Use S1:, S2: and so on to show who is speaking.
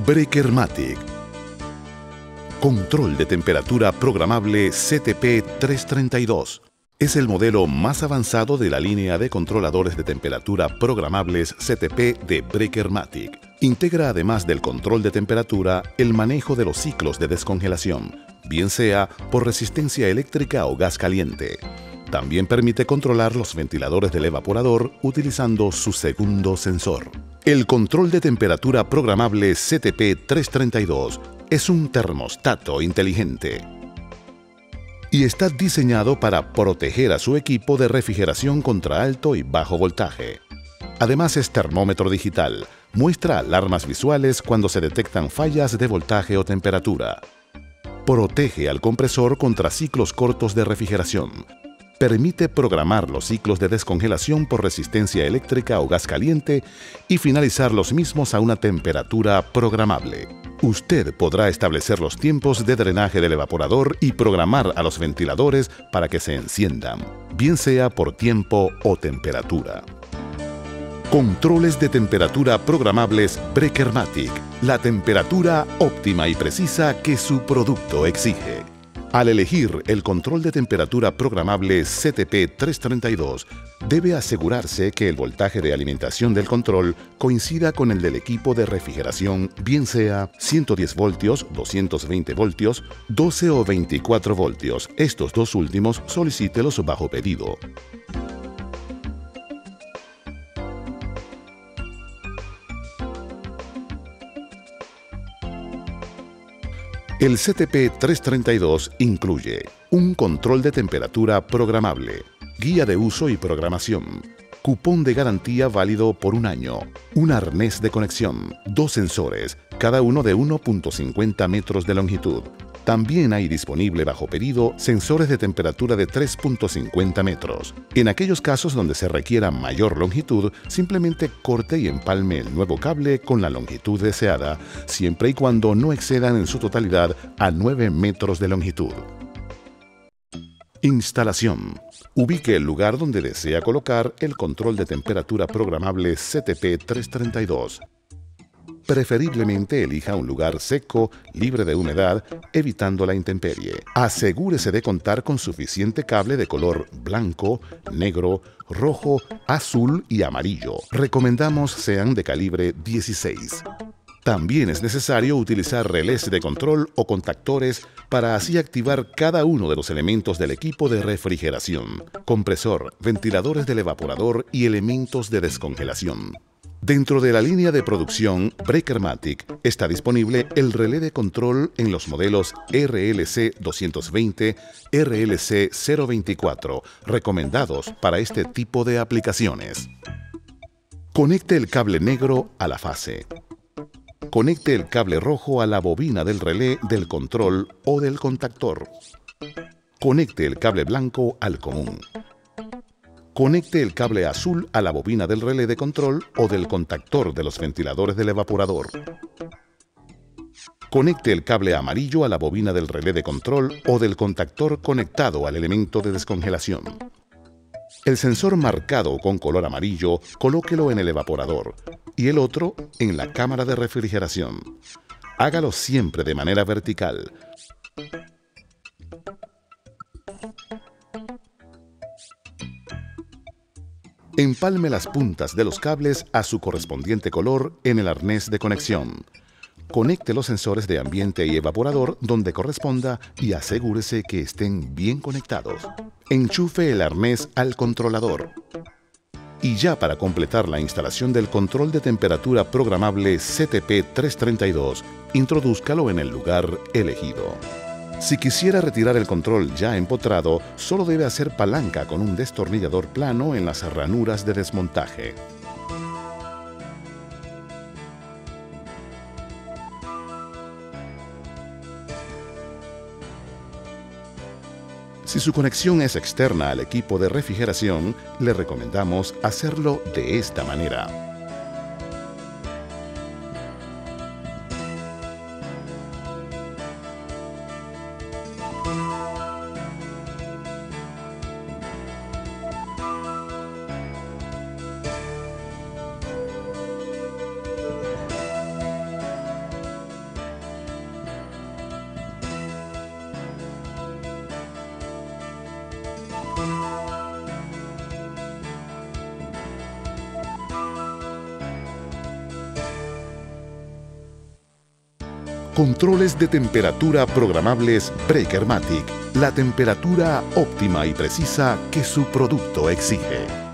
S1: Breakermatic. Control de temperatura programable CTP332. Es el modelo más avanzado de la línea de controladores de temperatura programables CTP de Breakermatic. Integra, además del control de temperatura, el manejo de los ciclos de descongelación, bien sea por resistencia eléctrica o gas caliente. También permite controlar los ventiladores del evaporador utilizando su segundo sensor. El control de temperatura programable CTP332 es un termostato inteligente y está diseñado para proteger a su equipo de refrigeración contra alto y bajo voltaje. Además, es termómetro digital. Muestra alarmas visuales cuando se detectan fallas de voltaje o temperatura. Protege al compresor contra ciclos cortos de refrigeración. Permite programar los ciclos de descongelación por resistencia eléctrica o gas caliente y finalizar los mismos a una temperatura programable. Usted podrá establecer los tiempos de drenaje del evaporador y programar a los ventiladores para que se enciendan, bien sea por tiempo o temperatura. Controles de temperatura programables Breakermatic. La temperatura óptima y precisa que su producto exige. Al elegir el control de temperatura programable CTP332, debe asegurarse que el voltaje de alimentación del control coincida con el del equipo de refrigeración, bien sea 110 voltios, 220 voltios, 12 o 24 voltios. Estos dos últimos solicítelos bajo pedido. El CTP332 incluye un control de temperatura programable, guía de uso y programación, cupón de garantía válido por 1 año, un arnés de conexión, 2 sensores, cada uno de 1.50 metros de longitud. También hay disponible bajo pedido sensores de temperatura de 3.50 metros. En aquellos casos donde se requiera mayor longitud, simplemente corte y empalme el nuevo cable con la longitud deseada, siempre y cuando no excedan en su totalidad a 9 metros de longitud. Instalación. Ubique el lugar donde desea colocar el control de temperatura programable CTP332. Preferiblemente elija un lugar seco, libre de humedad, evitando la intemperie. Asegúrese de contar con suficiente cable de color blanco, negro, rojo, azul y amarillo. Recomendamos sean de calibre 16. También es necesario utilizar relés de control o contactores para así activar cada uno de los elementos del equipo de refrigeración: compresor, ventiladores del evaporador y elementos de descongelación. Dentro de la línea de producción Breakermatic está disponible el relé de control en los modelos RLC 220, RLC 024, recomendados para este tipo de aplicaciones. Conecte el cable negro a la fase. Conecte el cable rojo a la bobina del relé del control o del contactor. Conecte el cable blanco al común. Conecte el cable azul a la bobina del relé de control o del contactor de los ventiladores del evaporador. Conecte el cable amarillo a la bobina del relé de control o del contactor conectado al elemento de descongelación. El sensor marcado con color amarillo, colóquelo en el evaporador y el otro en la cámara de refrigeración. Hágalo siempre de manera vertical. Empalme las puntas de los cables a su correspondiente color en el arnés de conexión. Conecte los sensores de ambiente y evaporador donde corresponda y asegúrese que estén bien conectados. Enchufe el arnés al controlador. Y ya para completar la instalación del control de temperatura programable CTP332, introdúzcalo en el lugar elegido. Si quisiera retirar el control ya empotrado, solo debe hacer palanca con un destornillador plano en las ranuras de desmontaje. Si su conexión es externa al equipo de refrigeración, le recomendamos hacerlo de esta manera. Controles de temperatura programables Breakermatic. La temperatura óptima y precisa que su producto exige.